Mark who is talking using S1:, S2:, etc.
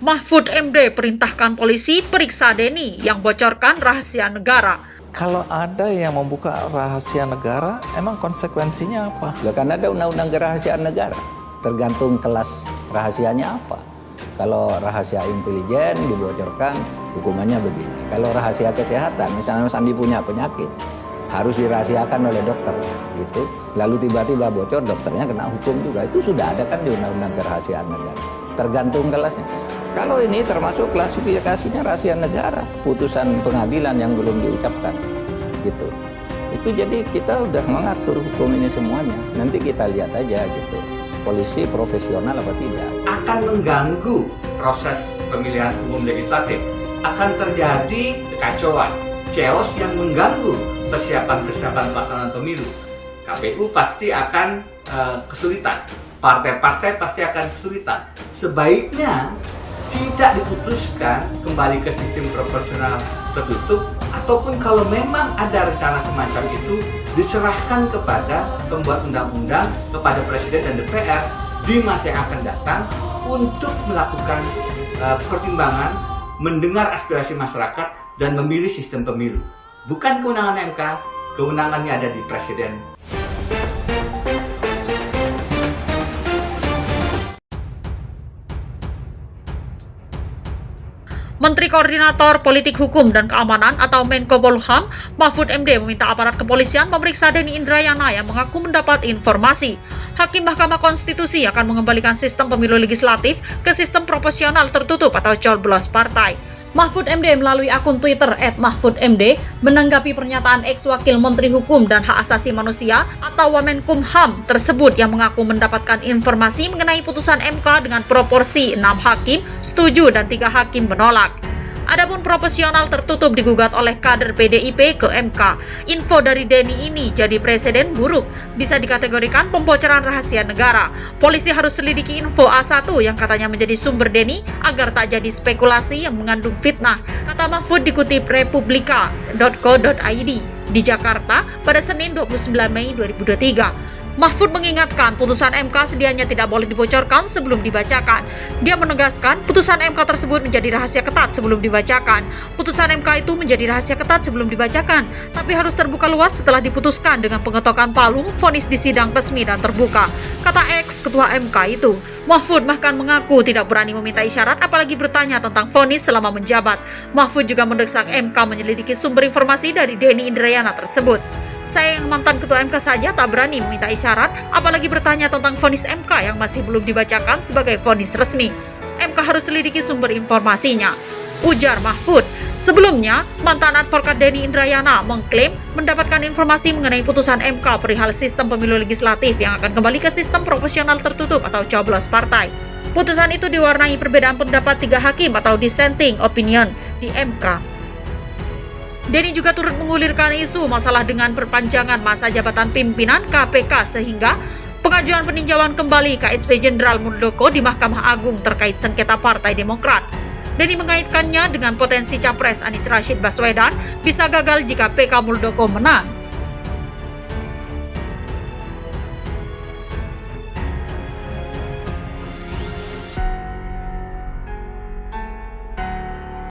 S1: Mahfud MD perintahkan polisi periksa Denny yang bocorkan rahasia negara.
S2: Kalau ada yang membuka rahasia negara, emang konsekuensinya apa?
S3: Ya, kan ada undang-undang kerahasiaan negara. Tergantung kelas rahasianya apa. Kalau rahasia intelijen dibocorkan, hukumannya begini. Kalau rahasia kesehatan, misalnya Mas Andi punya penyakit, harus dirahasiakan oleh dokter, gitu. Lalu tiba-tiba bocor, dokternya kena hukum juga. Itu sudah ada kan di undang-undang kerahasiaan negara. Tergantung kelasnya. Kalau ini termasuk klasifikasinya rahasia negara, putusan pengadilan yang belum diucapkan, gitu. Itu jadi kita udah mengatur hukum ini semuanya. Nanti kita lihat aja gitu. Polisi profesional apa tidak.
S4: Akan mengganggu proses pemilihan umum legislatif. Akan terjadi kekacauan, chaos yang mengganggu persiapan pelaksanaan pemilu. KPU pasti akan kesulitan. Partai-partai pasti akan kesulitan. Sebaiknya tidak diputuskan kembali ke sistem proporsional tertutup, ataupun kalau memang ada rencana semacam itu diserahkan kepada pembuat undang-undang, kepada Presiden dan DPR di masa yang akan datang untuk melakukan pertimbangan, mendengar aspirasi masyarakat dan memilih sistem pemilu. Bukan kewenangan MK, kewenangannya ada di Presiden.
S1: Menteri Koordinator Politik Hukum dan Keamanan atau Menko Polhukam, Mahfud MD meminta aparat kepolisian memeriksa Denny Indrayana yang mengaku mendapat informasi. Hakim Mahkamah Konstitusi akan mengembalikan sistem pemilu legislatif ke sistem proporsional tertutup atau coblos partai. Mahfud MD melalui akun Twitter @mahfudmd menanggapi pernyataan ex-wakil Menteri Hukum dan Hak Asasi Manusia atau Wamenkumham tersebut yang mengaku mendapatkan informasi mengenai putusan MK dengan proporsi 6 hakim setuju dan 3 hakim menolak. Adapun proporsional tertutup digugat oleh kader PDIP ke MK. Info dari Denny ini jadi presiden buruk, bisa dikategorikan pembocoran rahasia negara. Polisi harus selidiki info A1 yang katanya menjadi sumber Denny agar tak jadi spekulasi yang mengandung fitnah, kata Mahfud dikutip republika.co.id di Jakarta pada Senin 29 Mei 2023. Mahfud mengingatkan putusan MK sedianya tidak boleh dibocorkan sebelum dibacakan. Dia menegaskan putusan MK tersebut menjadi rahasia ketat sebelum dibacakan. Putusan MK itu menjadi rahasia ketat sebelum dibacakan, tapi harus terbuka luas setelah diputuskan dengan pengetokan palu, vonis di sidang resmi dan terbuka, kata ex-ketua MK itu. Mahfud bahkan mengaku tidak berani meminta isyarat apalagi bertanya tentang vonis selama menjabat. Mahfud juga mendesak MK menyelidiki sumber informasi dari Denny Indrayana tersebut. Saya yang mantan ketua MK saja tak berani meminta isyarat, apalagi bertanya tentang vonis MK yang masih belum dibacakan sebagai vonis resmi. MK harus selidiki sumber informasinya, ujar Mahfud. Sebelumnya, mantan advokat Denny Indrayana mengklaim mendapatkan informasi mengenai putusan MK perihal sistem pemilu legislatif yang akan kembali ke sistem proporsional tertutup atau coblos partai. Putusan itu diwarnai perbedaan pendapat 3 hakim atau dissenting opinion di MK. Denny juga turut mengulirkan isu masalah dengan perpanjangan masa jabatan pimpinan KPK sehingga pengajuan peninjauan kembali KSP Jenderal Muldoko di Mahkamah Agung terkait sengketa Partai Demokrat. Denny mengaitkannya dengan potensi Capres Anies Rashid Baswedan bisa gagal jika PK Muldoko menang.